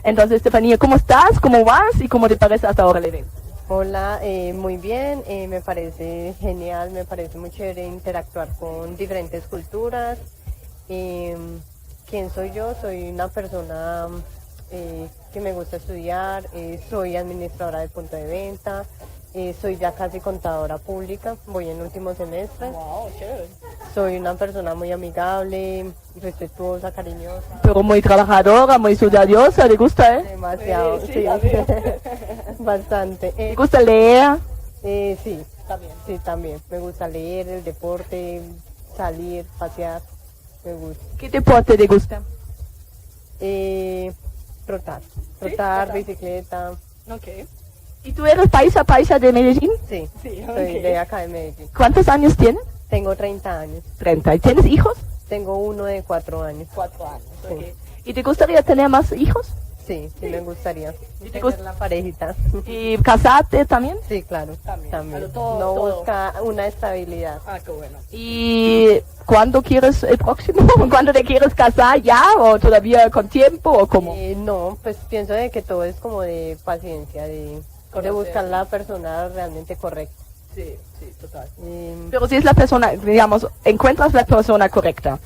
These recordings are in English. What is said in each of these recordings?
Entonces, Estefanía, ¿cómo estás? ¿Cómo vas? ¿Y cómo te parece hasta ahora el evento? Hola, muy bien, me parece genial, me parece muy chévere interactuar con diferentes culturas. ¿Quién soy yo? Soy una persona que me gusta estudiar, soy administradora de punto de venta, soy ya casi contadora pública, voy en último semestre. Wow, chévere. Soy una persona muy amigable, respetuosa, cariñosa. Pero muy trabajadora, muy estudiosa, ¿te gusta, Demasiado, sí, bastante. ¿Te gusta leer? Sí, también. Me gusta leer, el deporte, salir, pasear, me gusta. ¿Qué deporte te gusta? Trotar, bicicleta. Okay. ¿Y tú eres paisa de Medellín? Sí, soy de acá de Medellín. ¿Cuántos años tienes? Tengo 30 años. 30. ¿Y tienes hijos? Tengo uno de 4 años. 4 años, sí. Okay. ¿Y te gustaría tener más hijos? Sí, me gustaría. ¿Y te tener gusta la parejita? ¿Y casarte también? Sí, claro, también. Todo. Busca una estabilidad. Ah, qué bueno. ¿Y cuándo quieres el próximo? ¿Cuándo te quieres casar? ¿Ya? ¿O todavía con tiempo? ¿O cómo? No, pues pienso de que todo es como de paciencia, de buscar la persona realmente correcta. Sí, total. Pero si es la persona, digamos, encuentras la persona correcta,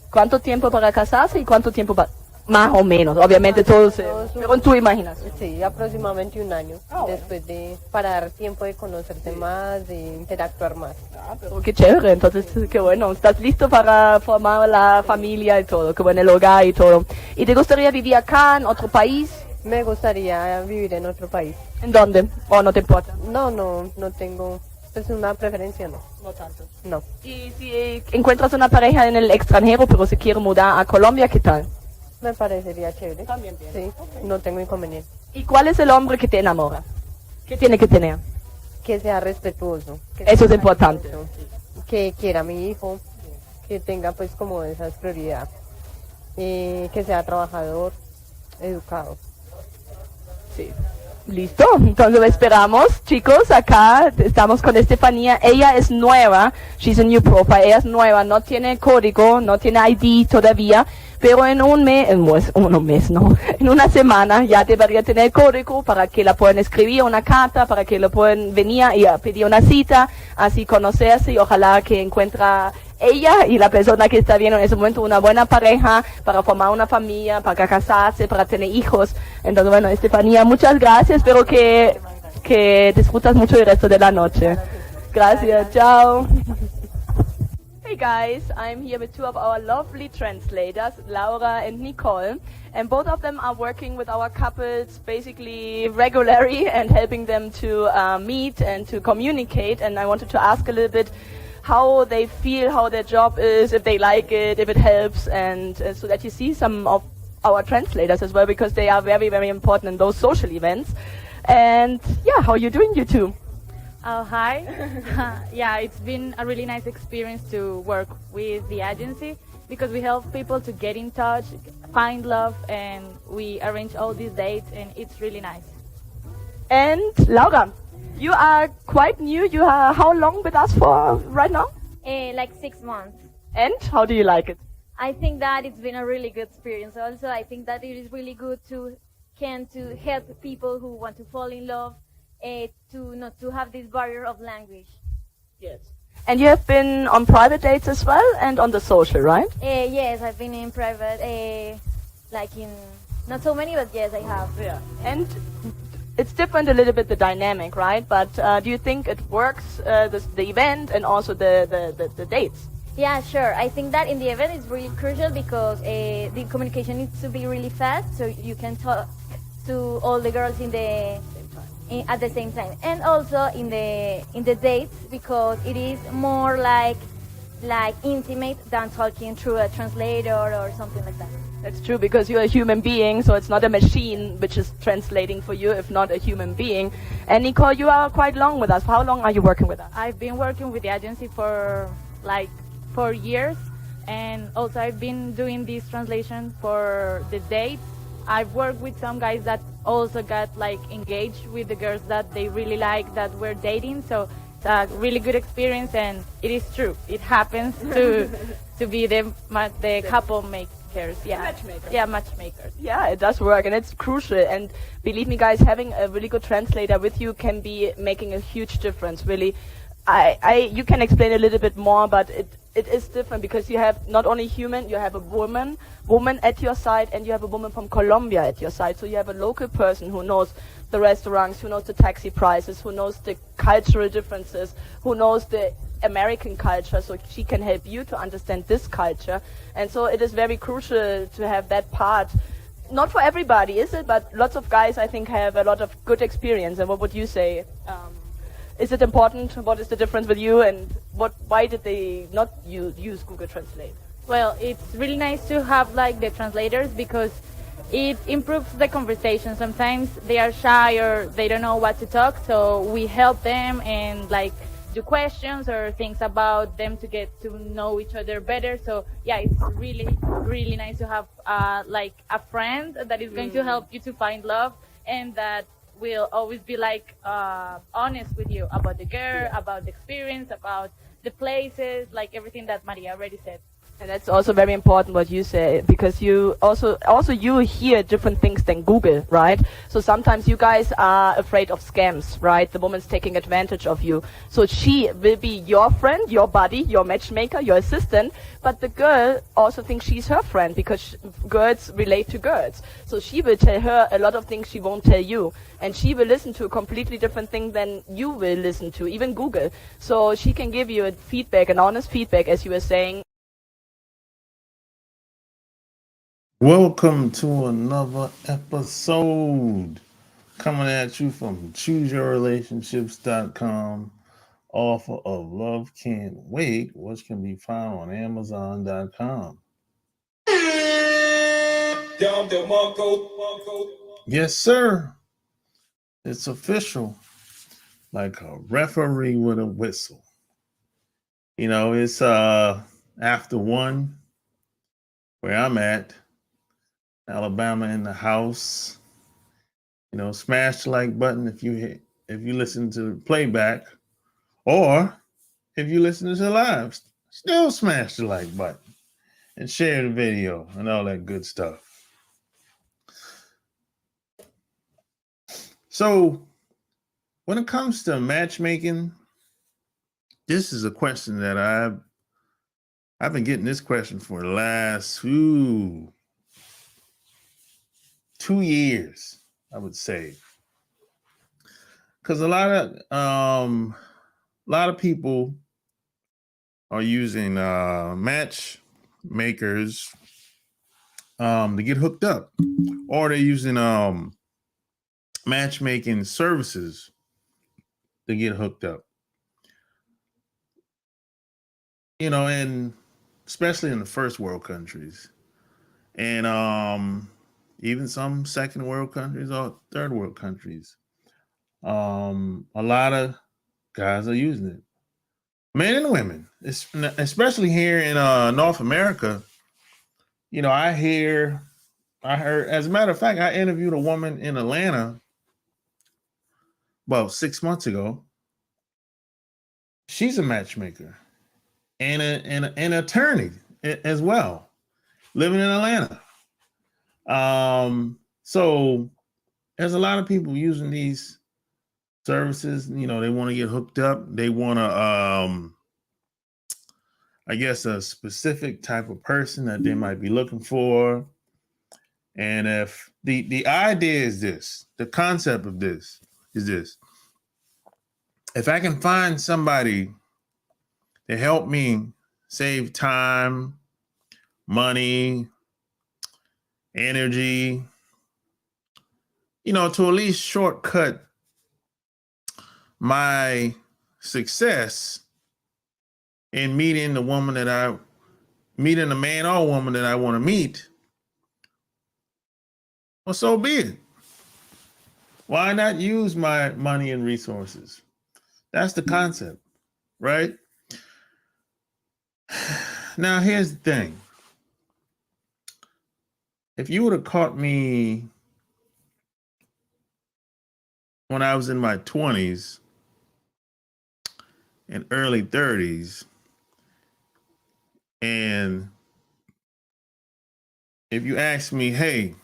¿cuánto tiempo para casarse y cuánto tiempo para... Más o menos, obviamente todos, pero en tu imaginación. Sí, aproximadamente un año, después para dar tiempo de conocerse más, de interactuar más. Ah, pero qué chévere, entonces qué bueno, estás listo para formar la familia y todo, qué bueno, el hogar y todo. ¿Y te gustaría vivir acá, en otro país? Me gustaría vivir en otro país. ¿En dónde? ¿O no te importa? No tengo, pues una preferencia, no. No tanto. No. ¿Y si encuentras una pareja en el extranjero, pero se quiere mudar a Colombia, qué tal? Me parecería chévere. También bien. Sí, no tengo inconveniente. ¿Y cuál es el hombre que te enamora? ¿Qué tiene que tener? Que sea respetuoso. Eso es importante. Que quiera a mi hijo, que tenga pues como esas prioridades. Que sea trabajador, educado. Sí. ¿Listo? Entonces esperamos, chicos, acá estamos con Estefanía, ella es nueva, she's a new profile, ella es nueva, no tiene código, no tiene ID todavía, pero en un mes no, en una semana ya debería tener código para que la puedan escribir una carta, para que lo puedan venir y pedir una cita, así conocerse y ojalá que encuentra ella y la persona que está viendo en ese momento una buena pareja para formar una familia, para casarse, para tener hijos. Entonces, bueno, Estefanía, muchas gracias. Espero que disfrutas mucho el resto de la noche. Gracias. Chao. Hey guys, I'm here with two of our lovely translators, Laura and Nicole, and both of them are working with our couples basically regularly and helping them to meet and to communicate. And I wanted to ask a little bit how they feel, how their job is, if they like it, if it helps, and so that you see some of our translators as well, because they are very, very important in those social events. And yeah, how are you doing, you two? Oh, hi. Yeah, it's been a really nice experience to work with the agency because we help people to get in touch, find love, and we arrange all these dates, and it's really nice. And Laura, you are quite new. You are how long with us for right now? Like 6 months. And how do you like it? I think that it's been a really good experience. Also, I think that it is really good to help people who want to fall in love, to not to have this barrier of language. Yes. And you have been on private dates as well and on the social, right? Yes, I've been in private, like in not so many, but yes, I have. Yeah. And it's different a little bit, the dynamic, right? But do you think it works, the event and also the dates? Yeah, sure. I think that in the event it's really crucial because the communication needs to be really fast, so you can talk to all the girls at the same time, and also in the dates because it is more like intimate than talking through a translator or something like that. That's true, because you're a human being, so it's not a machine which is translating for you, if not a human being. And Nicole, you are quite long with us. How long are you working with us? I've been working with the agency for like 4 years, and also I've been doing this translation for the dates. I've worked with some guys that also got like engaged with the girls that they really like that we're dating, so it's a really good experience, and it is true. It happens to be the couple cares. Yeah, Matchmakers. Yeah, matchmakers. Yeah, it does work, and it's crucial. And believe me, guys, having a really good translator with you can be making a huge difference. Really, you can explain a little bit more, but it is different because you have not only human, you have a woman at your side, and you have a woman from Colombia at your side. So you have a local person who knows the restaurants, who knows the taxi prices, who knows the cultural differences, who knows the American culture, so she can help you to understand this culture. And so it is very crucial to have that part. Not for everybody, is it? But lots of guys, I think, have a lot of good experience. And what would you say? Is it important? What is the difference with you? And why did they not use Google Translate? Well, it's really nice to have like the translators because it improves the conversation. Sometimes they are shy or they don't know what to talk, so we help them and like do questions or things about them to get to know each other better. So yeah, it's really nice to have like a friend that is going to help you to find love and that will always be like honest with you about the girl, about the experience, about the places, like everything that Maria already said. And that's also very important what you say, because you also you hear different things than Google, right? So sometimes you guys are afraid of scams, right? The woman's taking advantage of you. So she will be your friend, your buddy, your matchmaker, your assistant, but the girl also thinks she's her friend because girls relate to girls. So she will tell her a lot of things she won't tell you. And she will listen to a completely different thing than you will listen to, even Google. So she can give you a feedback, an honest feedback, as you were saying. Welcome to another episode coming at you from ChooseYourRelationships.com, author of Love Can't Wait, which can be found on Amazon.com. Yes, sir. It's official, like a referee with a whistle. You know, it's after 1 where I'm at. Alabama in the house. You know, smash the like button if you listen to playback, or if you listen to live, still smash the like button and share the video and all that good stuff. So when it comes to matchmaking, this is a question that I've been getting this question for the last 2 years, I would say. Because a lot of people are using matchmakers to get hooked up, or they're using matchmaking services to get hooked up. You know, and especially in the first world countries, and even some second world countries or third world countries. A lot of guys are using it, men and women, especially here in North America. You know, I heard, as a matter of fact, I interviewed a woman in Atlanta about 6 months ago. She's a matchmaker and an attorney as well, living in Atlanta. So there's a lot of people using these services. You know, they want to get hooked up. They want to, I guess, a specific type of person that they might be looking for. And if the idea is this, the concept of this is this: if I can find somebody to help me save time, money, energy, you know, to at least shortcut my success in meeting the man or woman that I want to meet, well, so be it. Why not use my money and resources? That's the concept, right? Now, here's the thing. If you would have caught me when I was in my 20s and early 30s, and if you ask me, hey,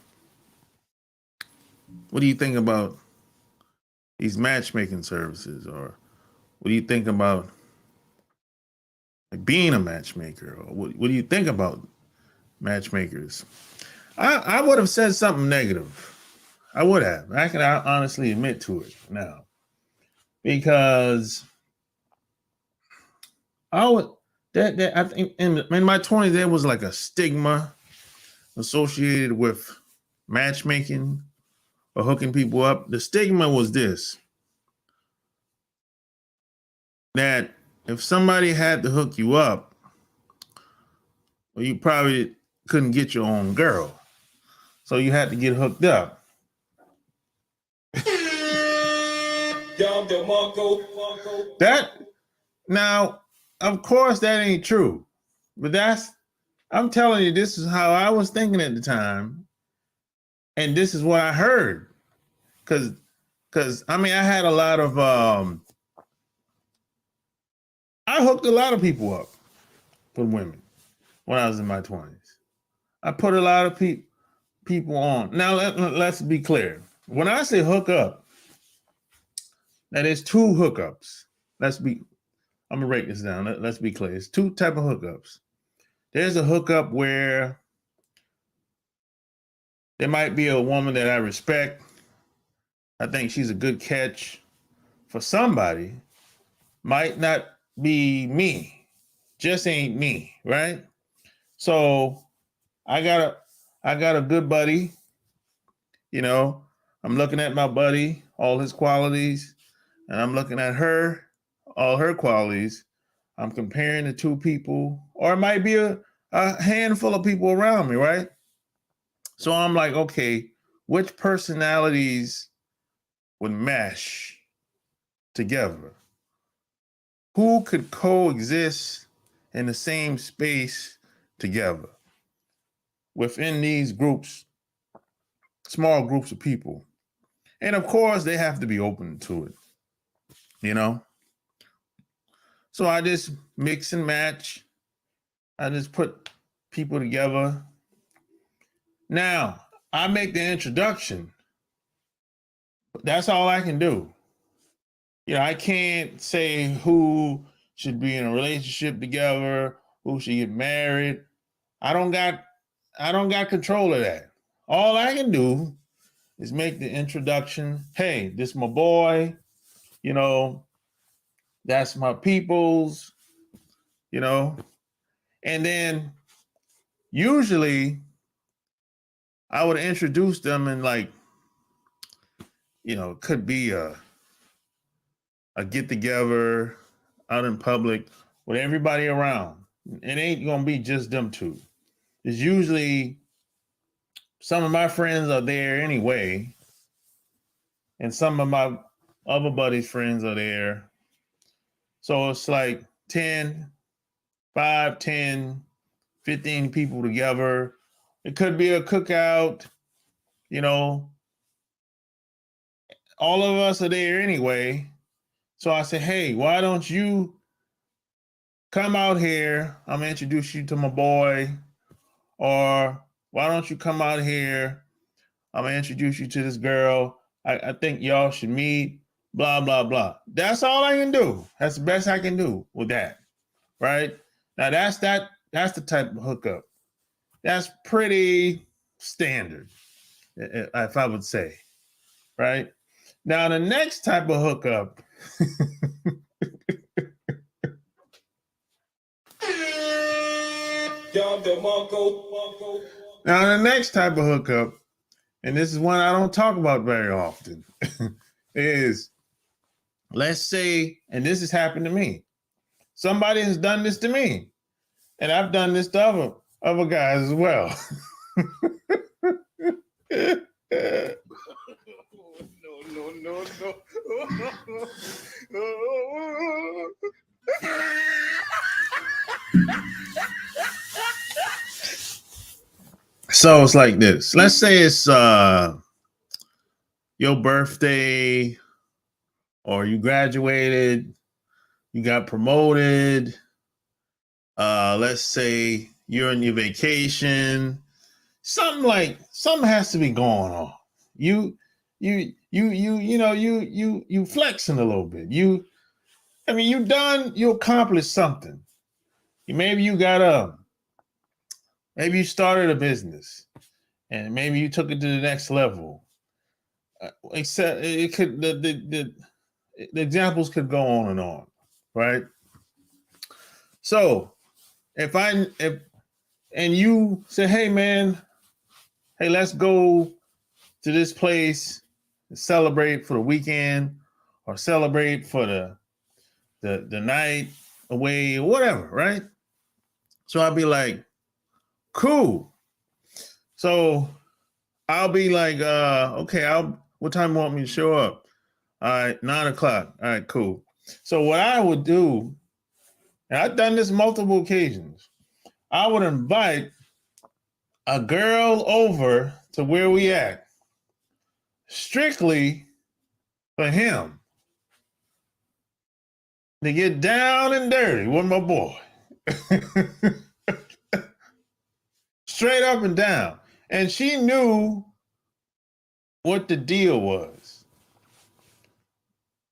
what do you think about these matchmaking services, or what do you think about being a matchmaker, or what do you think about matchmakers? I would have said something negative. I would have. I can honestly admit to it now, because I would that I think in my 20s there was like a stigma associated with matchmaking or hooking people up. The stigma was this: that if somebody had to hook you up, well, you probably couldn't get your own girl, so you had to get hooked up. That now, of course, that ain't true, but I'm telling you, this is how I was thinking at the time, and this is what I heard. Because I mean, I had a lot of I hooked a lot of people up with women when I was in my 20s. I put a lot of people on. Now let's be clear. When I say hook up, now there's two hookups. I'm gonna break this down. Let's be clear. It's two type of hookups. There's a hookup where there might be a woman that I respect. I think she's a good catch for somebody. Might not be me. Just ain't me, right? So I got a good buddy. You know, I'm looking at my buddy, all his qualities, and I'm looking at her, all her qualities. I'm comparing the two people, or it might be a handful of people around me, right? So I'm like, okay, which personalities would mesh together? Who could coexist in the same space together within these groups, small groups of people? And of course, they have to be open to it, you know? So I just mix and match. I just put people together. Now, I make the introduction. That's all I can do. You know, I can't say who should be in a relationship together, who should get married. I don't got control of that. All I can do is make the introduction. Hey, this is my boy, you know, that's my peoples, you know. And then usually I would introduce them in, like, you know, it could be a get together out in public with everybody around. It ain't gonna be just them two. It's usually some of my friends are there anyway, and some of my other buddies' friends are there. So it's like 10, 5, 10, 15 people together. It could be a cookout, you know. All of us are there anyway. So I said, hey, why don't you come out here? I'm gonna introduce you to my boy. Or why don't you come out here? I'm gonna introduce you to this girl. I think y'all should meet, blah, blah, blah. That's all I can do. That's the best I can do with that, right? Now that's the type of hookup. That's pretty standard, if I would say, right? Now the next type of hookup now the next type of hookup, and this is one I don't talk about very often, is, let's say, and this has happened to me. Somebody has done this to me, and I've done this to other guys as well. So it's like this. Let's say it's your birthday, or you graduated, you got promoted. Let's say you're on your vacation, something has to be going on. You flexing a little bit. You accomplished something. Maybe you started a business and maybe you took it to the next level. Except it could the examples could go on and on, right? So if you say, hey man, hey, let's go to this place and celebrate for the weekend or celebrate for the night away or whatever, right? So I'll be like, cool. So I'll be like, okay, what time you want me to show up? All right, 9 o'clock. All right, cool. So what I would do, and I've done this multiple occasions, I would invite a girl over to where we at, strictly for him to get down and dirty with my boy. Straight up and down. And she knew what the deal was.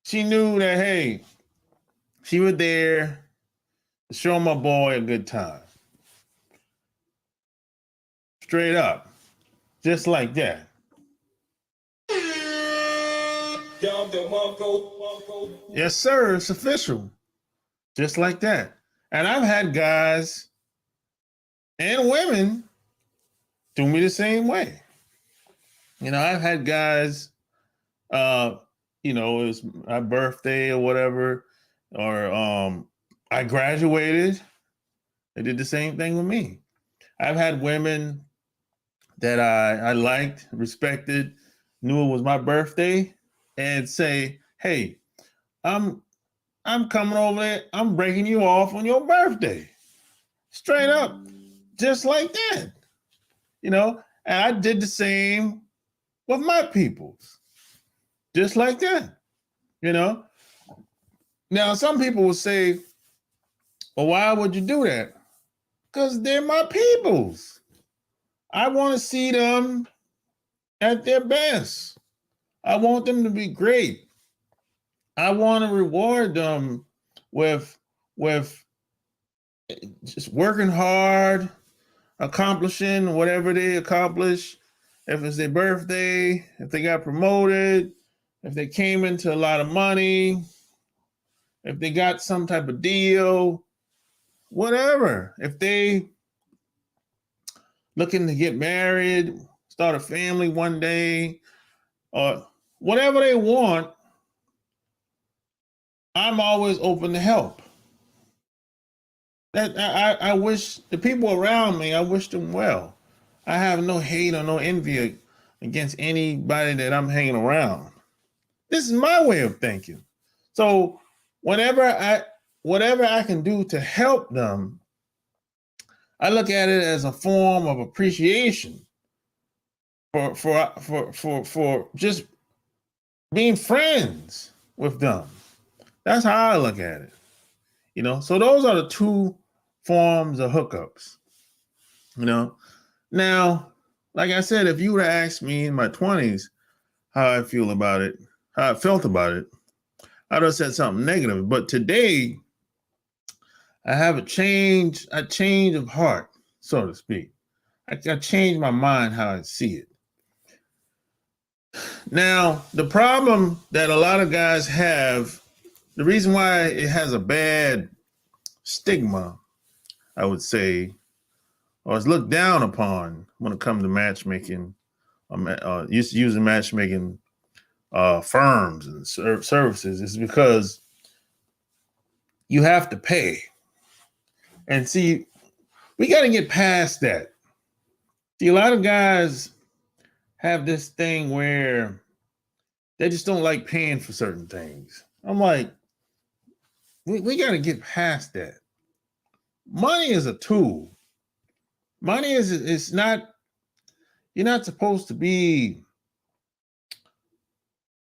She knew that, hey, she was there to show my boy a good time. Straight up. Just like that. Yes, sir. It's official. Just like that. And I've had guys and women do me the same way. I've had guys, it was my birthday or whatever, or I graduated. They did the same thing with me. I've had women that I liked, respected, knew it was my birthday, and say, hey, I'm coming over there, I'm breaking you off on your birthday. Straight up, just like that. And I did the same with my peoples. Just like that. Now some people will say, well, why would you do that? Because they're my peoples. I want to see them at their best. I want them to be great. I want to reward them with just working hard, accomplishing whatever they accomplish. If it's their birthday, if they got promoted, if they came into a lot of money, if they got some type of deal, whatever. If they looking to get married, start a family one day, or whatever they want, I'm always open to help. That I wish the people around me, I wish them well. I have no hate or no envy against anybody that I'm hanging around. This is my way of thinking. So whatever I can do to help them, I look at it as a form of appreciation for just being friends with them. That's how I look at it. So those are the two forms of hookups. Now, like I said, if you would have asked me in my 20s how I felt about it, I'd have said something negative. But today, I have a change of heart, so to speak. I changed my mind how I see it. Now, the problem that a lot of guys have, the reason why it has a bad stigma, I would say, or is looked down upon when it comes to matchmaking, using matchmaking firms and services, is because you have to pay. And see, we got to get past that. See, a lot of guys have this thing where they just don't like paying for certain things. I'm like, we got to get past that. Money is a tool. Money is not, you're not supposed to be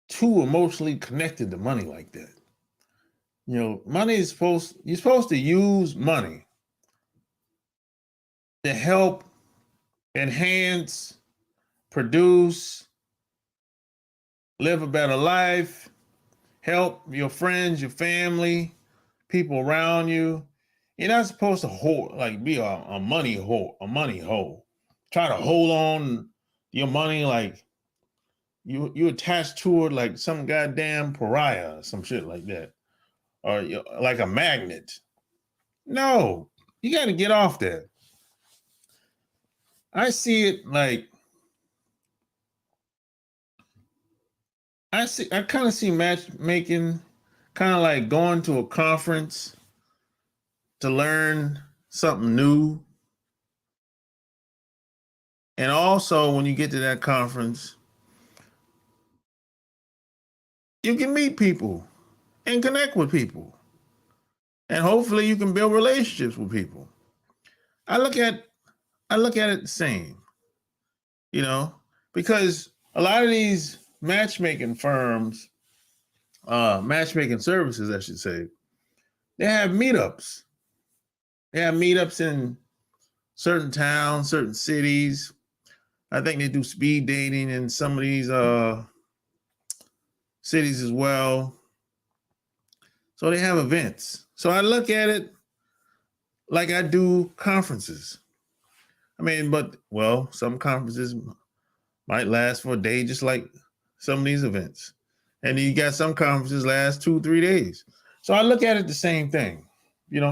too emotionally connected to money like that. Money is you're supposed to use money to help enhance, produce, live a better life, help your friends, your family, people around you. You're not supposed to be a money hole. Try to hold on your money like you attached to it like some goddamn pariah, some shit like that, or like a magnet. No, you got to get off that. I see it like I kind of see matchmaking kind of like going to a conference to learn something new. And also when you get to that conference, you can meet people and connect with people. And hopefully you can build relationships with people. I look at it the same, because a lot of these matchmaking firms, matchmaking services, I should say, they have meetups. They have meetups in certain towns, certain cities. I think they do speed dating in some of these cities as well. So they have events. So I look at it like I do conferences. I mean, some conferences might last for a day, just like some of these events. And you got some conferences last 2-3 days. So I look at it the same thing.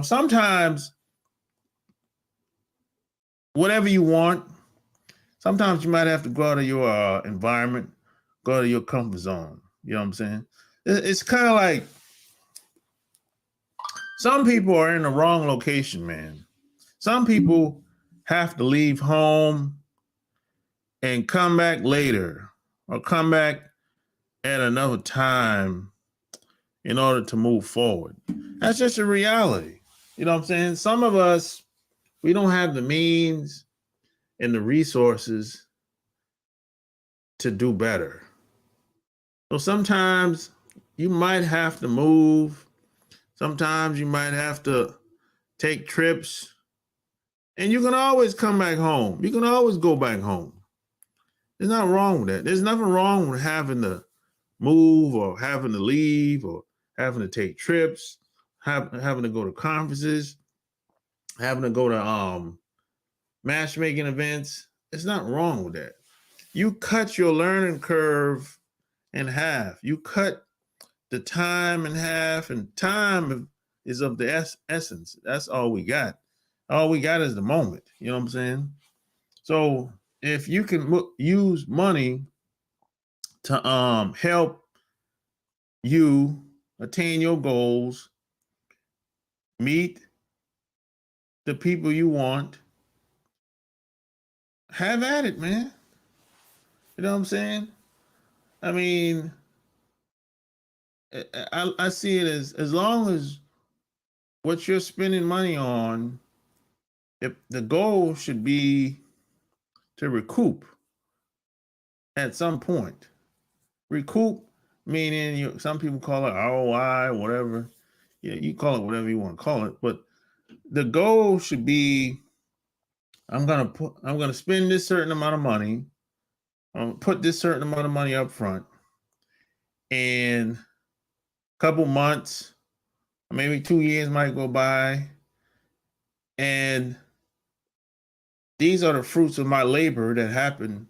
Sometimes whatever you want, sometimes you might have to go out of your environment, go out of your comfort zone. You know what I'm saying? It's kind of like some people are in the wrong location, man. Some people have to leave home and come back later or come back at another time in order to move forward. That's just a reality. You know what I'm saying? Some of us, we don't have the means and the resources to do better. So sometimes you might have to move. Sometimes you might have to take trips. And you can always come back home. You can always go back home. There's nothing wrong with that. There's nothing wrong with having to move or having to leave or having to take trips, having to go to conferences, having to go to matchmaking events. There's nothing wrong with that. You cut your learning curve in half. You cut the time in half, and time is of the essence. That's all we got. All we got is the moment. You know what I'm saying? So if you can use money to help you attain your goals, meet the people you want, have at it, man. You know what I'm saying? I mean, I see it as long as what you're spending money on, if the goal should be to recoup at some point. Recoup meaning some people call it ROI, whatever. Yeah, you call it whatever you want to call it, but the goal should be I'm gonna spend this certain amount of money. I'm gonna put this certain amount of money up front, and a couple months, maybe 2 years might go by, and these are the fruits of my labor that happened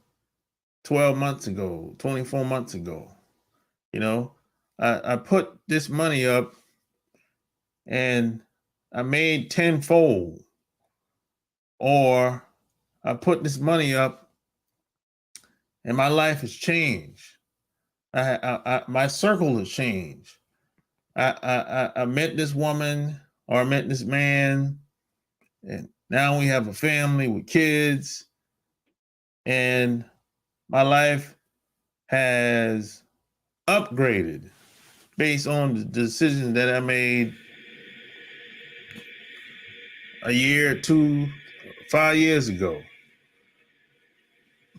12 months ago, 24 months ago. I put this money up and I made tenfold, or I put this money up and my life has changed. My circle has changed. I met this woman, or I met this man, and now we have a family with kids, and my life has upgraded based on the decisions that I made a year, 2, 5 years ago.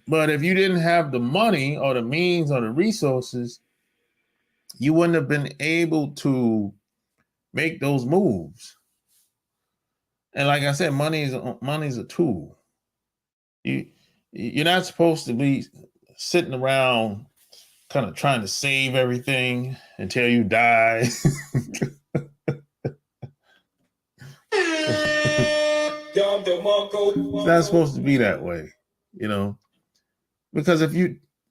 But if you didn't have the money or the means or the resources, you wouldn't have been able to make those moves. And like I said, money is a tool. You're not supposed to be sitting around kind of trying to save everything until you die. It's not supposed to be that way, you know, because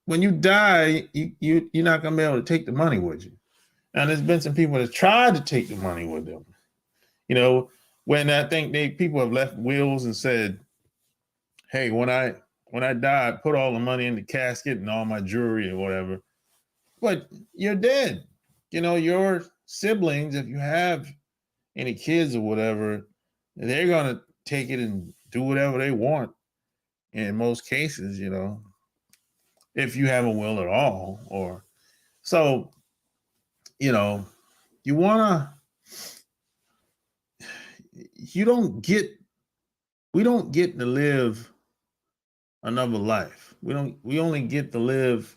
when you die, you're not gonna be able to take the money with you. And there's been some people that tried to take the money with them, you know, when I think people have left wills and said, "Hey, when I die, I put all the money in the casket and all my jewelry or whatever." But you're dead. You know, your siblings, if you have any kids or whatever, they're gonna take it and do whatever they want. In most cases, you know, if you have a will at all, or so, you know, you wanna. You don't get. We don't get to live another life. We only get to live.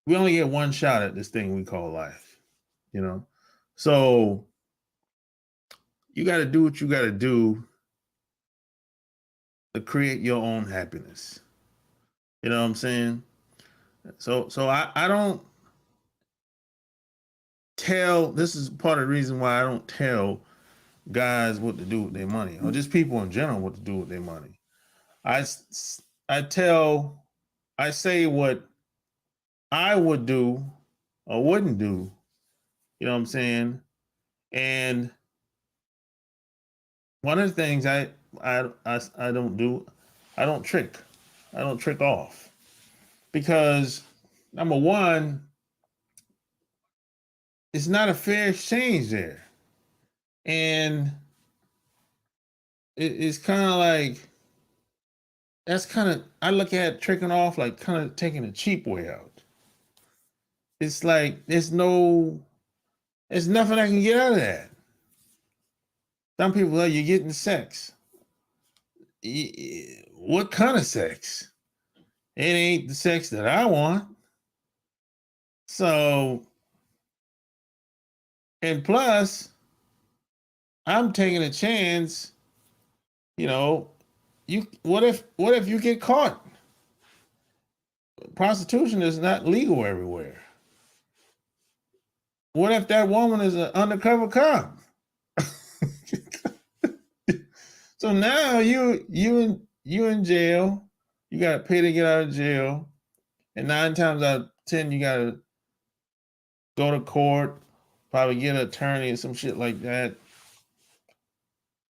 We only get one shot at this thing we call life. You know, so you got to do what you got to do to create your own happiness. You know what I'm saying? So I don't tell, this is part of the reason why I don't tell guys what to do with their money, or just people in general what to do with their money. I say what I would do or wouldn't do. You know what I'm saying? And one of the things I don't do, I don't trick off, because number one, it's not a fair exchange there, and it's kind of like, that's kind of, I look at tricking off like kind of taking a cheap way out. It's like there's nothing I can get out of that. Some people are, you're getting sex. What kind of sex? It ain't the sex that I want. So, and plus, I'm taking a chance. You know, what if you get caught? Prostitution is not legal everywhere. What if that woman is an undercover cop? So now you in jail. You got to pay to get out of jail, and 9 times out of 10 you got to go to court, probably get an attorney or some shit like that.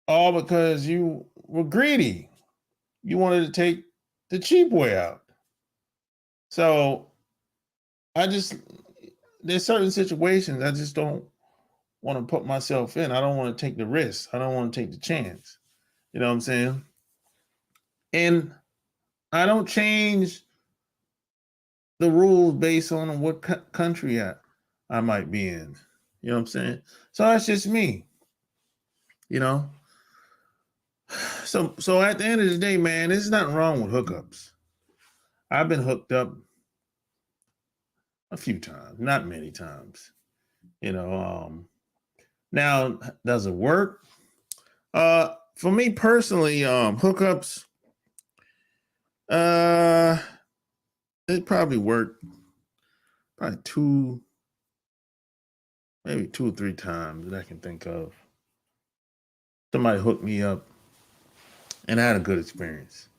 All because you were greedy. You wanted to take the cheap way out. So there's certain situations I just don't want to put myself in. I don't want to take the risk. I don't want to take the chance. You know what I'm saying? And I don't change the rules based on what country I might be in. You know what I'm saying? So that's just me. You know? So at the end of the day, man, there's nothing wrong with hookups. I've been hooked up a few times, not many times. You know, now does it work? For me personally, hookups, it probably worked probably maybe 2 or 3 times that I can think of. Somebody hooked me up and I had a good experience.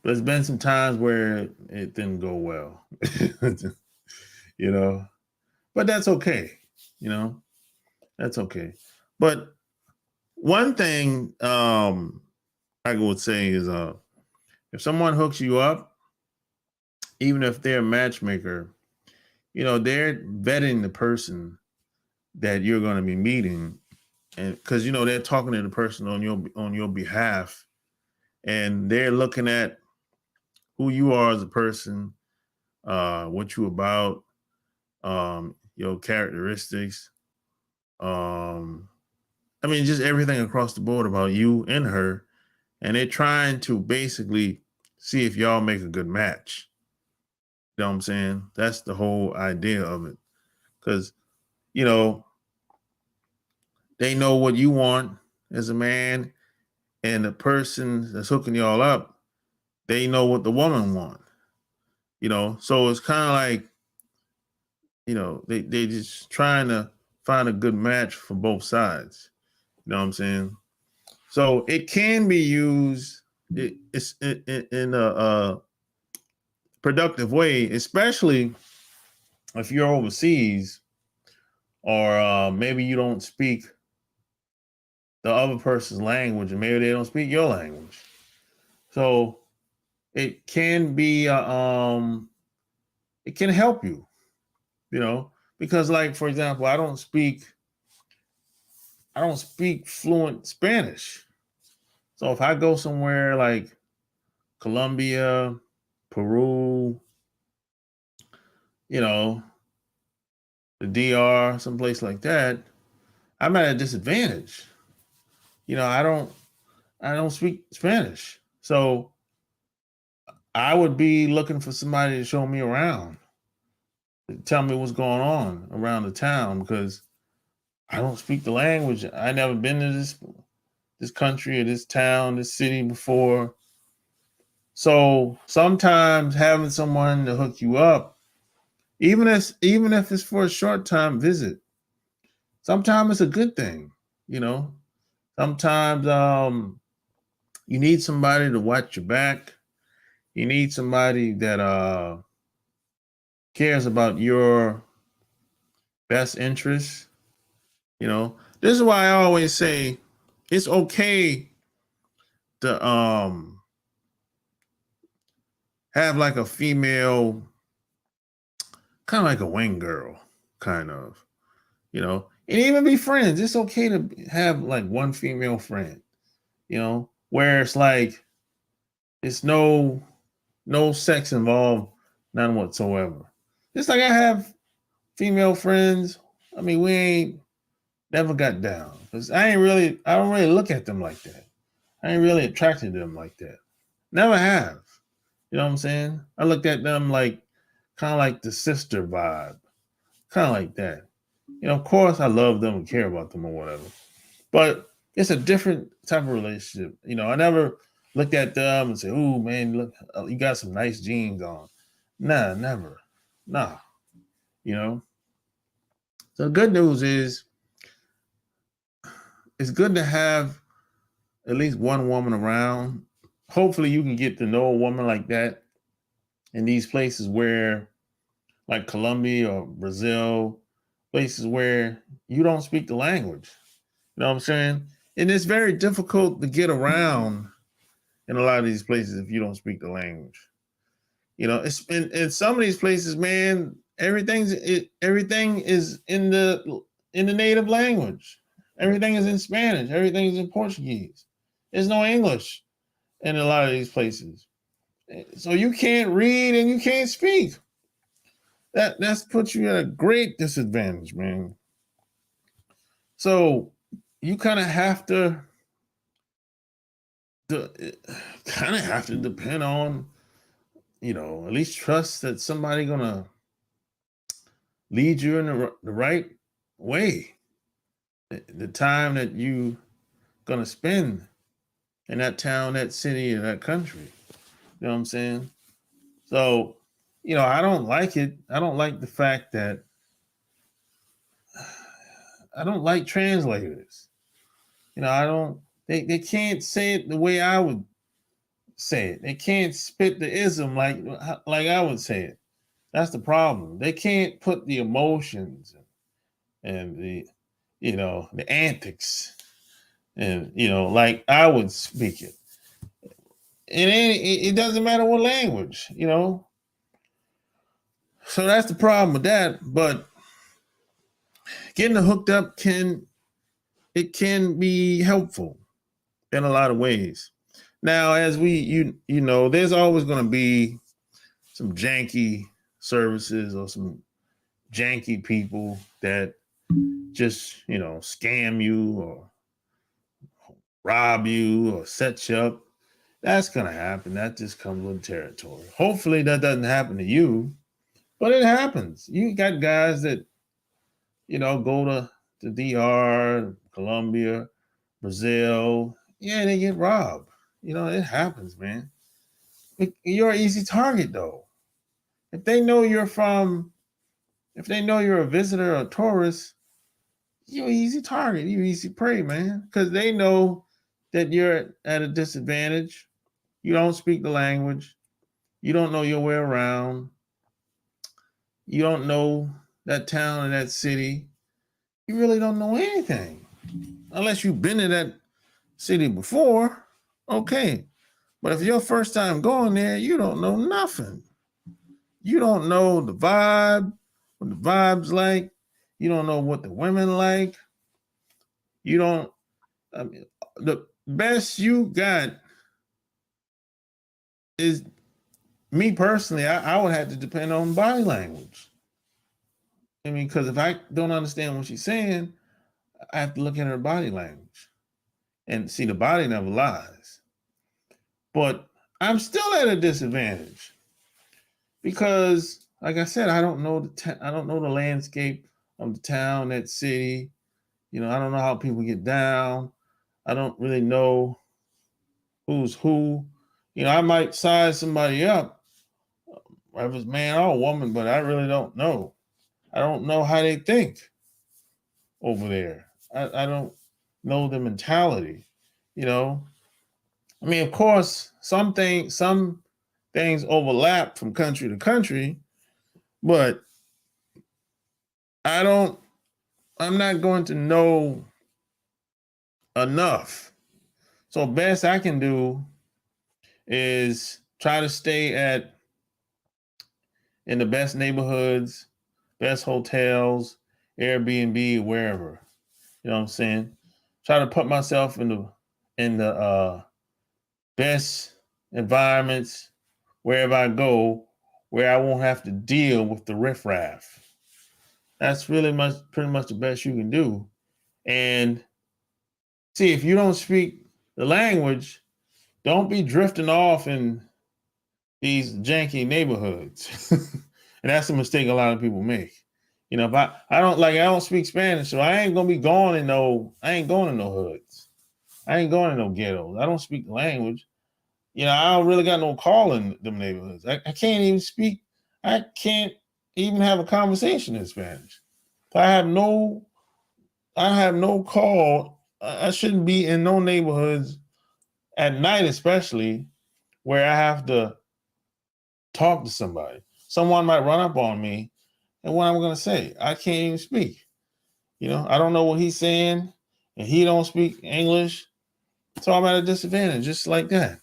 But there's been some times where it didn't go well. You know, but that's okay. You know, that's okay. But one thing I would say is, if someone hooks you up, even if they're a matchmaker, you know, they're vetting the person that you're going to be meeting, and because, you know, they're talking to the person on your behalf, and they're looking at who you are as a person, what you about, your characteristics, I mean, just everything across the board about you and her, and they're trying to basically see if y'all make a good match. You know what I'm saying? That's the whole idea of it. Because, you know, they know what you want as a man, and the person that's hooking y'all up, they know what the woman want. You know, so it's kind of like, you know, they just trying to find a good match for both sides. You know what I'm saying? So it can be used it's in a productive way, especially if you're overseas or maybe you don't speak the other person's language and maybe they don't speak your language. So it can be it can help you, you know, because like for example, I don't speak fluent Spanish. So if I go somewhere like Colombia, Peru, you know, the DR, someplace like that, I'm at a disadvantage. You know, I don't speak Spanish. So I would be looking for somebody to show me around, to tell me what's going on around the town because I don't speak the language. I never been to this country or this town, this city before. So sometimes having someone to hook you up, even if it's for a short time visit, sometimes it's a good thing, you know. Sometimes you need somebody to watch your back. You need somebody that cares about your best interests. You know, this is why I always say it's okay to have like a female, kind of like a wing girl, kind of, you know, and even be friends. It's okay to have like one female friend, you know, where it's like it's no sex involved, none whatsoever. Just like I have female friends. I mean, we ain't never got down because I don't really look at them like that. I ain't really attracted to them like that. Never have. You know what I'm saying? I looked at them like kind of like the sister vibe, kind of like that. You know, of course, I love them and care about them or whatever, but it's a different type of relationship. You know, I never looked at them and say, "Ooh, man, look, you got some nice jeans on." Nah, never. Nah. You know. So the good news is, it's good to have at least one woman around. Hopefully, you can get to know a woman like that in these places where, like Colombia or Brazil, places where you don't speak the language. You know what I'm saying? And it's very difficult to get around in a lot of these places if you don't speak the language. You know, it's in some of these places, man, everything is in the native language. Everything is in Spanish. Everything is in Portuguese. There's no English in a lot of these places. So you can't read and you can't speak. That's puts you at a great disadvantage, man. So you kind of have to depend on, you know, at least trust that somebody gonna lead you in the right way. The time that you gonna spend in that town, that city, or that country. You know what I'm saying? So, you know, I don't like it. I don't like the fact that I don't like translators. You know, I don't. They can't say it the way I would say it. They can't spit the ism like I would say it. That's the problem. They can't put the emotions and the, you know, the antics and, you know, like I would speak it. And it doesn't matter what language, you know. So that's the problem with that. But getting hooked up can be helpful in a lot of ways. Now, as you know, there's always going to be some janky services or some janky people that just, you know, scam you or rob you or set you up. That's going to happen. That just comes with territory. Hopefully that doesn't happen to you, but it happens. You got guys that, you know, go to the DR, Colombia, Brazil. Yeah, they get robbed. You know, it happens, man. you're an easy target though. If they know you're a visitor or a tourist, you're an easy target. You're easy prey, man, because they know that you're at a disadvantage. You don't speak the language. You don't know your way around. You don't know that town and that city. You really don't know anything unless you've been to that city before. Okay. But if your first time going there, you don't know nothing. You don't know the vibe, what the vibe's like. You don't know what the women like. You don't, I mean, the best you got is, me personally, I would have to depend on body language. I mean, because if I don't understand what she's saying, I have to look at her body language. And see, the body never lies. But I'm still at a disadvantage because, like I said, I don't know the landscape of the town, that city. You know, I don't know how people get down. I don't really know who's who. You know, I might size somebody up, whether it's man or woman, but I really don't know. I don't know how they think over there. I don't know the mentality, you know. I mean, of course, some things overlap from country to country, but I'm not going to know enough. So best I can do is try to stay in the best neighborhoods, best hotels, Airbnb, wherever. You know what I'm saying? Try to put myself in the best environments wherever I go, where I won't have to deal with the riffraff. That's pretty much the best you can do. And see, if you don't speak the language, don't be drifting off in these janky neighborhoods. And that's a mistake a lot of people make. You know, if I don't speak Spanish, so I ain't going in no hoods. I ain't going in no ghettos. I don't speak the language. You know, I don't really got no call in them neighborhoods. I can't even have a conversation in Spanish. I have no call. I shouldn't be in no neighborhoods at night, especially where I have to talk to somebody. Someone might run up on me, and what I'm going to say, I can't even speak. You know, I don't know what he's saying, and he don't speak English, so I'm at a disadvantage, just like that.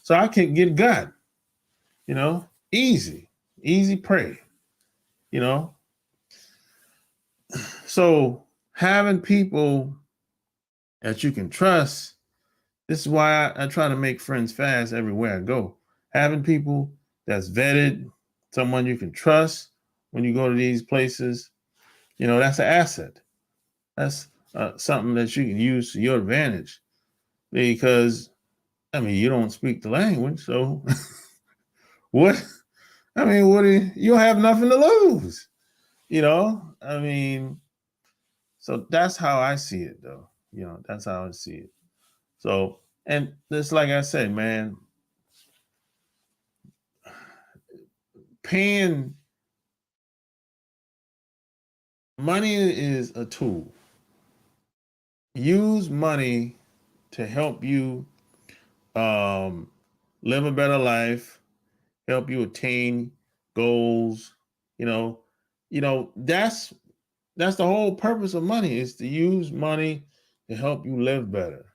So I can get got, you know, easy prey, you know. So having people that you can trust, this is why I try to make friends fast everywhere I go. Having people that's vetted, someone you can trust when you go to these places, you know, that's an asset. That's something that you can use to your advantage, because, I mean, you don't speak the language, so what? I mean, you have nothing to lose, you know? I mean, so that's how I see it, though. You know, that's how I see it. So, and just like I said, man, paying money is a tool. Use money to help you live a better life, help you attain goals. You know, that's the whole purpose of money, is to use money to help you live better,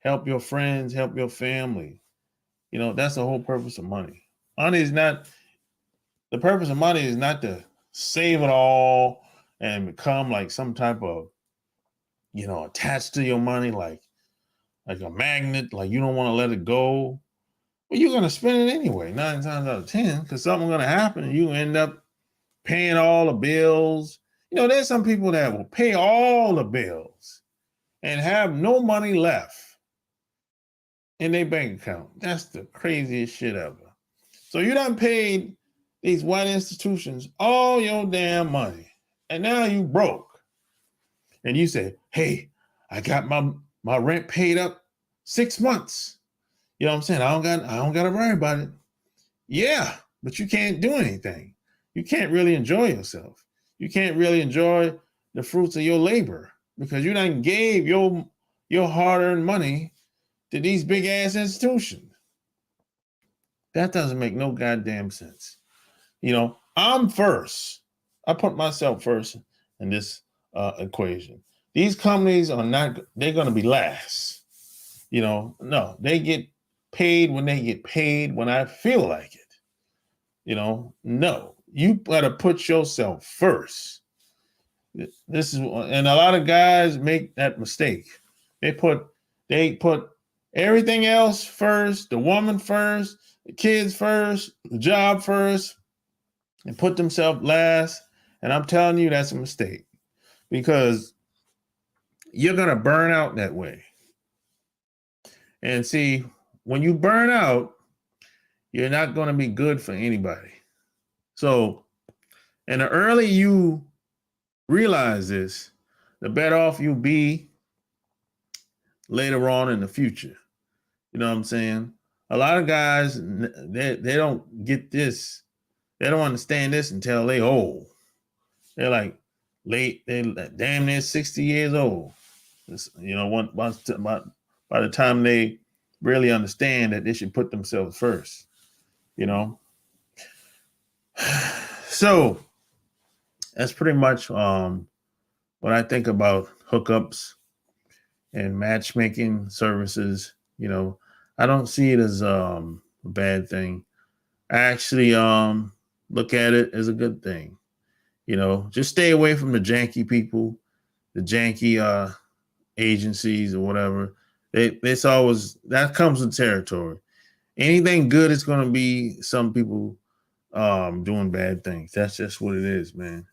help your friends, help your family. You know, that's the whole purpose of money. The purpose of money is not to save it all and become like some type of, you know, attached to your money, like a magnet, like you don't want to let it go. Well, you're going to spend it anyway, 9 times out of 10, because something's going to happen and you end up paying all the bills. You know, there's some people that will pay all the bills and have no money left in their bank account. That's the craziest shit ever. So you done paid these white institutions all your damn money, and now you broke. And you say, hey, I got my rent paid up 6 months. You know what I'm saying? I don't got to worry about it. Yeah, but you can't do anything. You can't really enjoy yourself. You can't really enjoy the fruits of your labor because you done gave your hard-earned money to these big ass institutions. That doesn't make no goddamn sense. You know, I'm first. I put myself first in this equation. These companies are not, they're going to be last. You know, no, they get paid when they get paid when I feel like it. You know, no, you better put yourself first. This is, and a lot of guys make that mistake. They put everything else first, the woman first, the kids first, the job first, and put themselves last. And I'm telling you, that's a mistake because you're going to burn out that way. And see, when you burn out, you're not going to be good for anybody. So, and the earlier you realize this, the better off you'll be later on in the future. You know what I'm saying? A lot of guys, they don't get this. They don't understand this until they old. They're like they're damn near 60 years old. You know, by the time they really understand that they should put themselves first, you know. So that's pretty much what I think about hookups and matchmaking services. You know, I don't see it as a bad thing. I actually look at it as a good thing. You know, just stay away from the janky people, the janky agencies or whatever. It's always, that comes with territory. Anything good is going to be some people doing bad things. That's just what it is, man.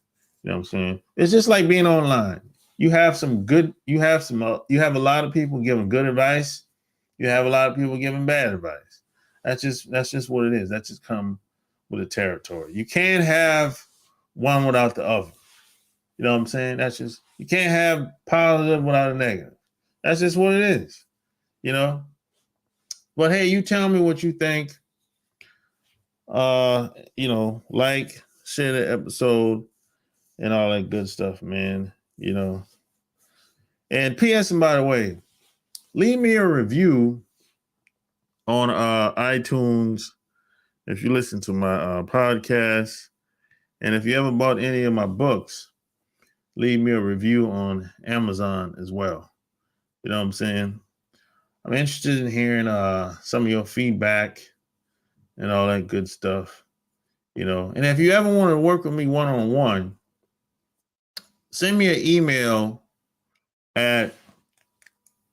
You know what I'm saying? It's just like being online. You have you have a lot of people giving good advice. You have a lot of people giving bad advice. That's just what it is. That just come with the territory. You can't have one without the other. You know what I'm saying? You can't have positive without a negative. That's just what it is, you know? But hey, you tell me what you think. You know, like, share the episode and all that good stuff, man. You know. And P.S. and by the way, leave me a review on iTunes if you listen to my podcast. And if you ever bought any of my books, leave me a review on Amazon as well. You know what I'm saying? I'm interested in hearing some of your feedback and all that good stuff. You know, and if you ever want to work with me one-on-one, send me an email at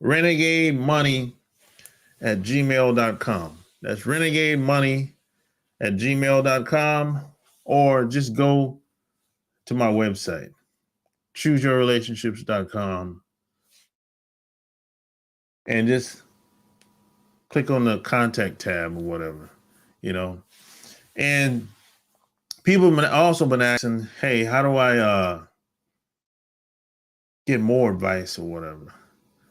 renegademoney@gmail.com. That's renegademoney@gmail.com, or just go to my website, chooseyourrelationships.com, and just click on the contact tab or whatever, you know. And people have also been asking, hey, how do I get more advice or whatever?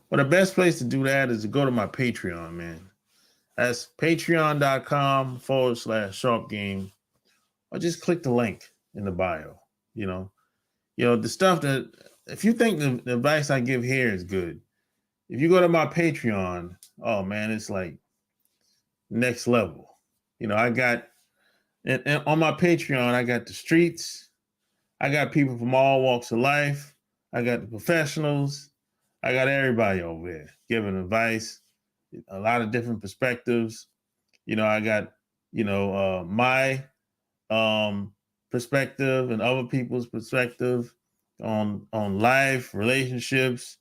Well, the best place to do that is to go to my Patreon, man. That's patreon.com/SharpGame, or just click the link in the bio. You know, the stuff that, if you think the advice I give here is good, if you go to my Patreon, oh man, it's like next level. You know, I got, and on my Patreon, I got the streets. I got people from all walks of life. I got the professionals. I got everybody over there giving advice, a lot of different perspectives. You know, I got, my perspective and other people's perspective on life, relationships,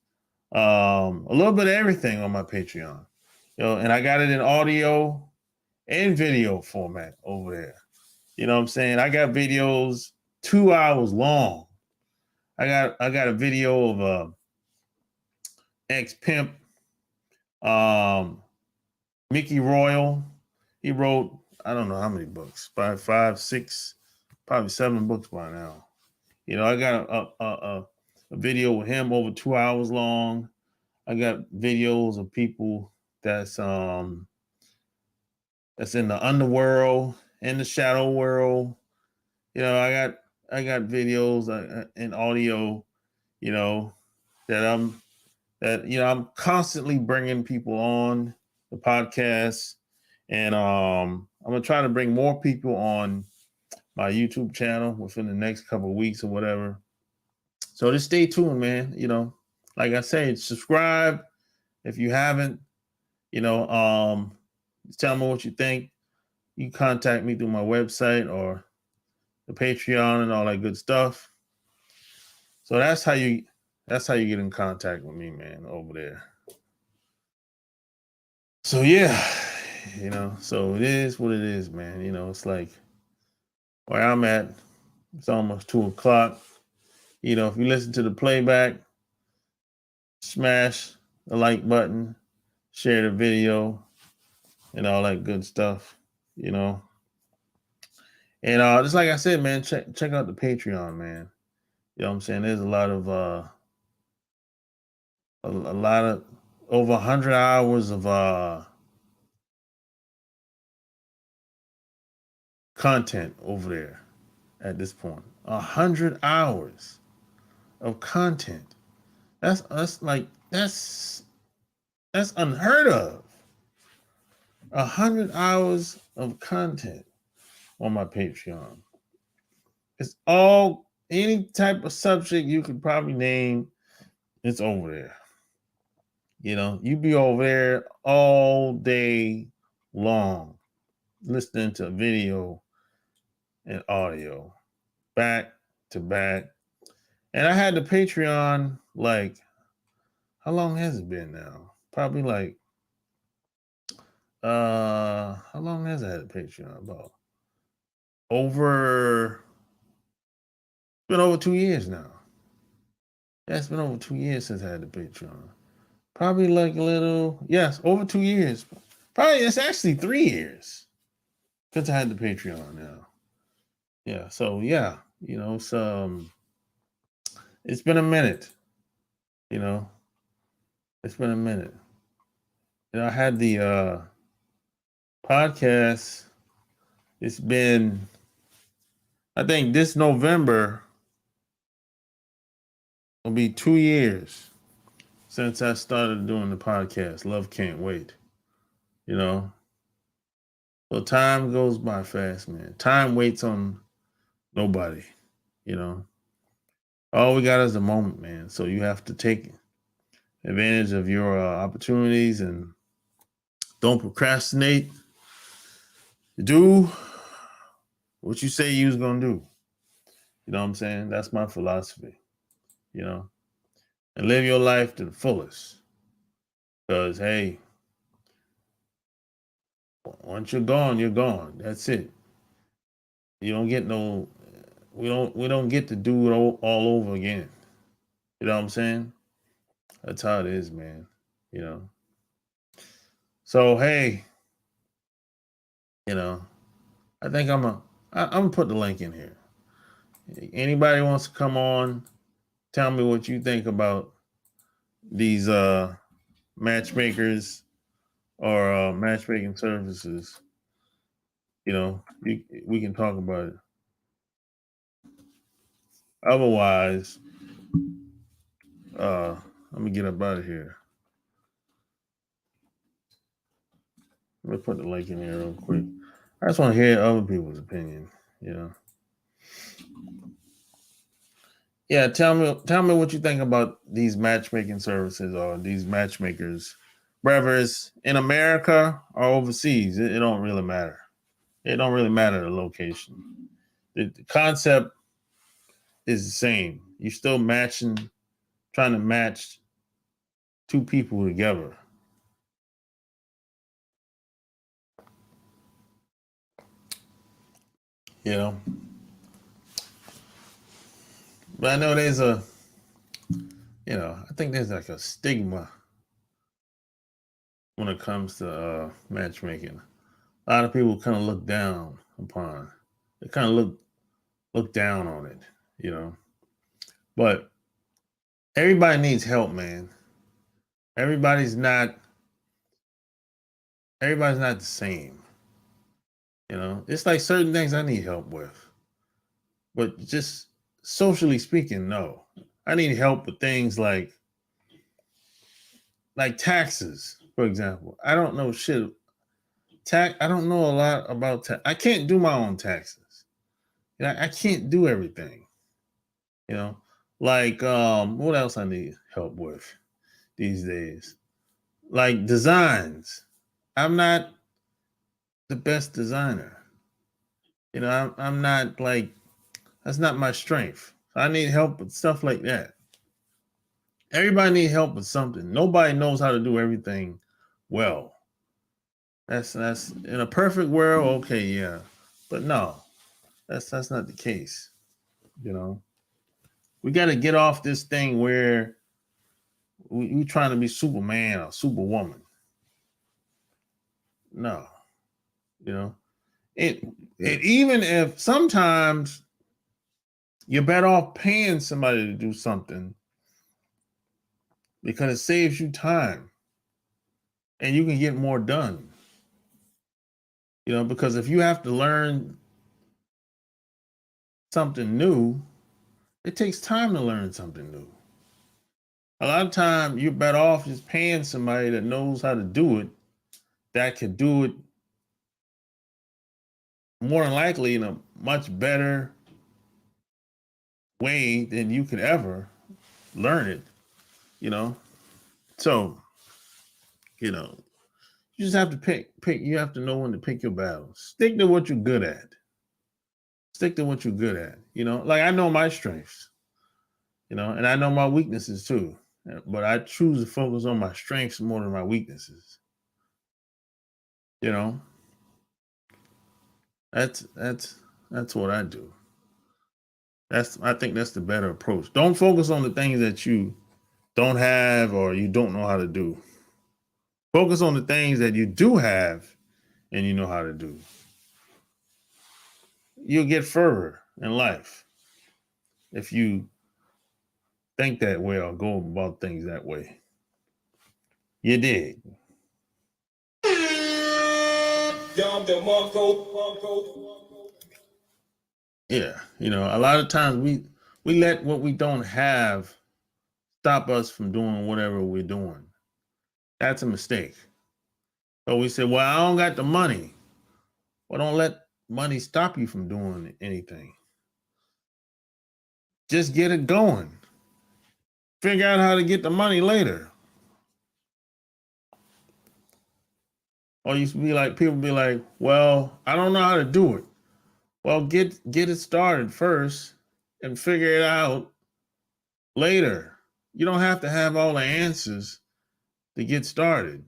a little bit of everything on my Patreon. And I got it in audio and video format over there. You know what I'm saying? I got videos 2 hours long. I got a video of ex-pimp, Mickey Royal. He wrote, I don't know how many books, 5, 6, probably 7 books by now. You know, I got a video with him over 2 hours long. I got videos of people that's that's in the underworld, in the shadow world. You know, I got videos and audio, you know, that I'm constantly bringing people on the podcast, and I'm gonna try to bring more people on my YouTube channel within the next couple of weeks or whatever. So just stay tuned, man. You know, like I said, subscribe if you haven't. You know, tell me what you think. You can contact me through my website or the Patreon and all that good stuff. So that's how you get in contact with me, man, over there. So yeah, you know, so it is what it is, man. You know, it's like where I'm at, it's almost 2:00. You know, if you listen to the playback, smash the like button, share the video, and all that good stuff, you know. And just like I said, man, check out the Patreon, man. You know what I'm saying? There's a lot of over 100 hours of content over there at this point. 100 hours of content. That's unheard of. 100 hours of content on my Patreon. It's all any type of subject you could probably name. It's over there. You know, you be over there all day long, listening to video and audio, back to back. And I had the Patreon, like, how long has it been now? Probably like, how long has I had the Patreon? About been over 2 years now. Yeah, it's been over 2 years since I had the Patreon. Probably like over 2 years. Probably it's actually 3 years since I had the Patreon now. Yeah, so yeah, you know, it's been a minute. You know, it's been a minute. You know, I had the podcast. It's been, I think this November will be 2 years since I started doing the podcast. Love Can't Wait. You know, so time goes by fast, man. Time waits on nobody. You know, all we got is the moment, man. So you have to take advantage of your opportunities and don't procrastinate. Do what you say you was gonna do. You know what I'm saying? That's my philosophy. You know, and live your life to the fullest. Because hey, once you're gone, you're gone. That's it. You don't get no. We don't get to do it all over again. You know what I'm saying? That's how it is, man. You know. So hey, you know, I think I'm gonna put the link in here. Anybody wants to come on, tell me what you think about these matchmakers or matchmaking services. You know, we can talk about it. Otherwise, let me get up out of here. Let me put the link in here real quick. I just want to hear other people's opinion, you know. Yeah, tell me what you think about these matchmaking services or these matchmakers, whether it's in America or overseas. It don't really matter. It don't really matter the location. The concept is the same. You're still trying to match two people together. You know? But I know I think there's like a stigma when it comes to matchmaking. A lot of people kind of look down upon. They kind of look down on it, you know. But everybody needs help, man. Everybody's not the same. You know, it's like certain things I need help with. But just socially speaking, no. I need help with things like taxes, for example. I don't know shit. I don't know a lot about tax. I can't do my own taxes. You know, I can't do everything. You know, like what else I need help with these days? Like designs. I'm not the best designer. You know, I'm not like, that's not my strength. I need help with stuff like that. Everybody needs help with something. Nobody knows how to do everything well. That's in a perfect world, okay, yeah. But no, that's not the case. You know, we got to get off this thing where we trying to be Superman or Superwoman. No, you know, it even if sometimes you're better off paying somebody to do something because it saves you time and you can get more done. You know, because if you have to learn something new, it takes time to learn something new. A lot of time you're better off just paying somebody that knows how to do it, that can do it more than likely in a much better way than you could ever learn it, you know? So, you know, you just have to pick, you have to know when to pick your battles. Stick to what you're good at. Stick to what you're good at, you know? Like I know my strengths, you know, and I know my weaknesses too, but I choose to focus on my strengths more than my weaknesses. You know, that's what I do. I think that's the better approach. Don't focus on the things that you don't have or you don't know how to do. Focus on the things that you do have and you know how to do. You'll get further in life if you think that way or go about things that way. You did. Yeah, you know, a lot of times we let what we don't have stop us from doing whatever we're doing. That's a mistake. So we say, well, I don't got the money. Well, don't let money stop you from doing anything. Just get it going. Figure out how to get the money later. Or you be like, people be like, well, I don't know how to do it. Well, get it started first and figure it out later. You don't have to have all the answers to get started.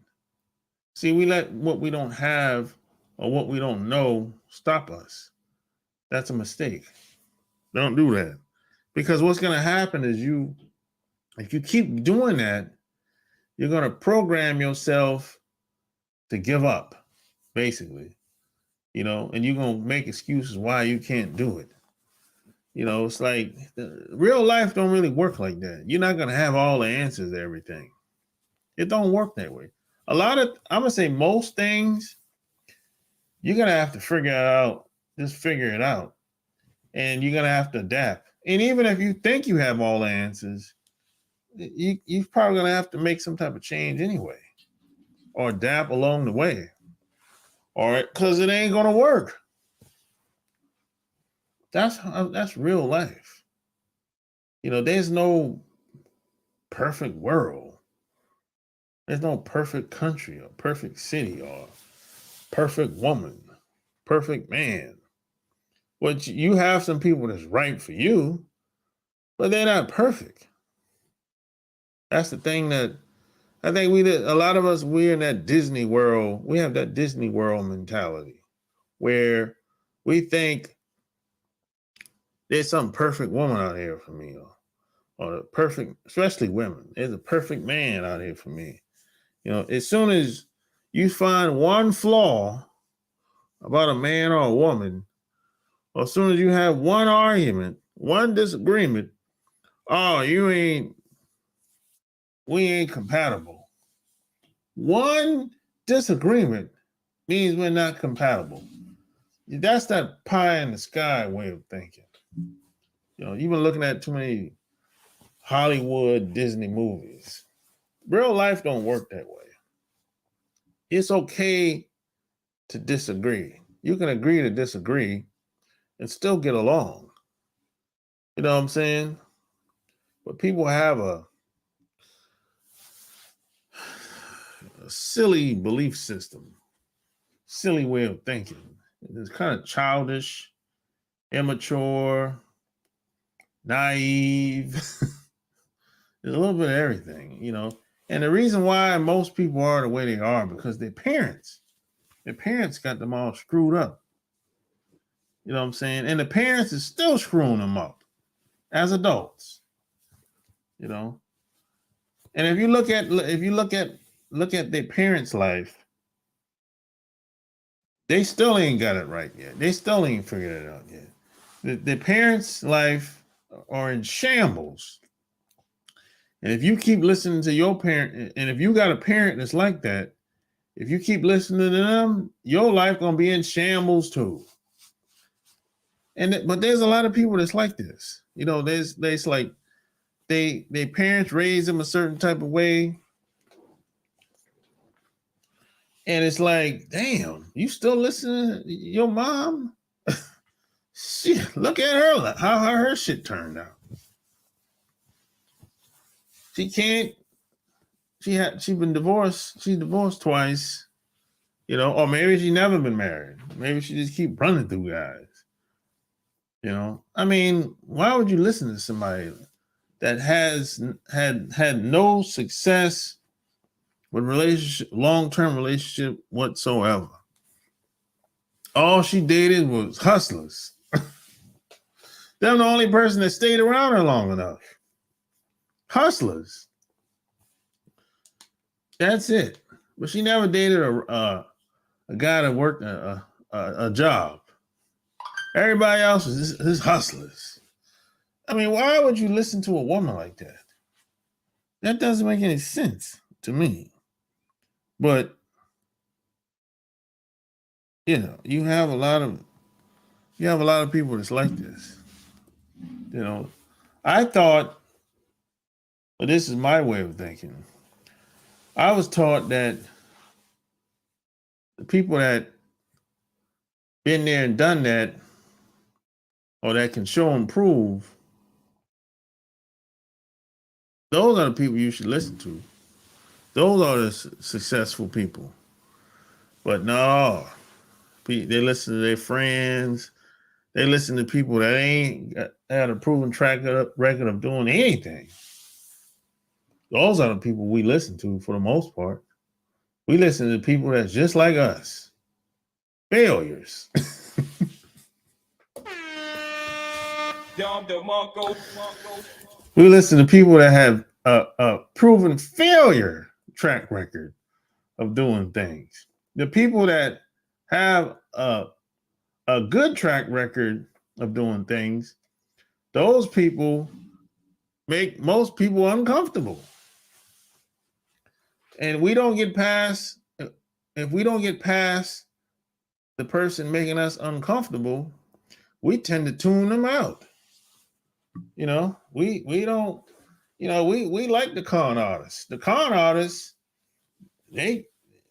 See, we let what we don't have or what we don't know stop us. That's a mistake. Don't do that. Because what's going to happen is if you keep doing that, you're going to program yourself to give up, basically, you know, and you're going to make excuses why you can't do it. You know, it's like real life don't really work like that. You're not going to have all the answers to everything. It don't work that way. I'm going to say most things, you're going to have to figure it out. Just figure it out. And you're going to have to adapt. And even if you think you have all the answers, you're probably going to have to make some type of change anyway, or adapt along the way, or because it ain't going to work. That's real life. You know, there's no perfect world. There's no perfect country or perfect city or perfect woman, perfect man. But you have some people that's right for you, but they're not perfect. That's the thing that I think a lot of us, we're in that Disney world. We have that Disney world mentality where we think there's some perfect woman out here for me, or the perfect, especially women. There's a perfect man out here for me. You know, as soon as you find one flaw about a man or a woman, or as soon as you have one argument, one disagreement, oh, we ain't compatible. One disagreement means we're not compatible. That's that pie in the sky way of thinking. You know, you've been looking at too many Hollywood, Disney movies. Real life don't work that way. It's okay to disagree. You can agree to disagree and still get along. You know what I'm saying? But people have a silly belief system, silly way of thinking. It's kind of childish, immature, naive. There's a little bit of everything, you know. And the reason why most people are the way they are because their parents got them all screwed up. You know what I'm saying? And the parents is still screwing them up as adults. You know. And if you look at their parents' life, they still ain't got it right yet. They still ain't figured it out yet. Their parents' life are in shambles. And if you keep listening to your parent, and if you got a parent that's like that, if you keep listening to them, your life gonna be in shambles too. But there's a lot of people that's like this. You know, there's like their parents raised them a certain type of way. And it's like, damn, you still listening to your mom? Shit, look at her, how her shit turned out. She been divorced. She's divorced twice, you know, or maybe she never been married. Maybe she just keep running through guys. You know, I mean, why would you listen to somebody that has had no success with long-term relationship whatsoever? All she dated was hustlers. They're the only person that stayed around her long enough. Hustlers. That's it. But she never dated a guy that worked a job. Everybody else is hustlers. I mean, why would you listen to a woman like that? That doesn't make any sense to me. But you know, you have a lot of people that's like this. You know, I thought, but this is my way of thinking. I was taught that the people that been there and done that, or that can show and prove, those are the people you should listen to. Those are the successful people. But no, they listen to their friends. They listen to people that ain't had a proven record of doing anything. Those are the people we listen to for the most part. We listen to people that's just like us. Failures. We listen to people that have a proven failure track record of doing things. The people that have a good track record of doing things, those people make most people uncomfortable. And if we don't get past the person making us uncomfortable, we tend to tune them out. You know, we don't, you know, we like the con artists. The con artists,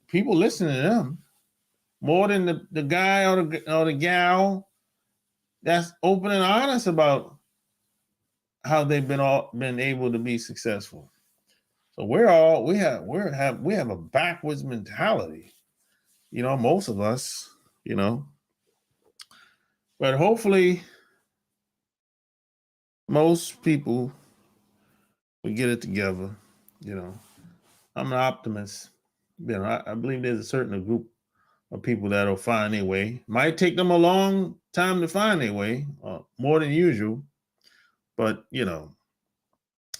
people listen to them more than the guy or the gal that's open and honest about how they've been able to be successful. So we have a backwards mentality, you know, most of us, you know. But hopefully most people will get it together, you know. I'm an optimist. You know, I believe there's a certain group of people that'll find their way. Might take them a long time to find their way, more than usual. But, you know,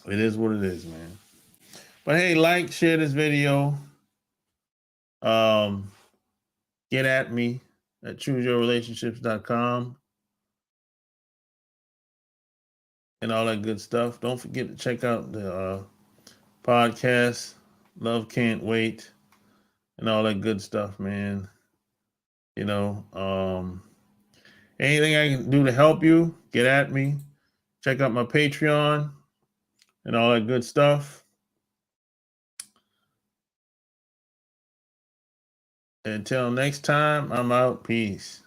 it is what it is, man. But hey, like, share this video. Get at me at chooseyourrelationships.com and all that good stuff. Don't forget to check out the podcast, Love Can't Wait, and all that good stuff, man. You know, Anything I can do to help you, get at me. Check out my Patreon and all that good stuff. Until next time, I'm out. Peace.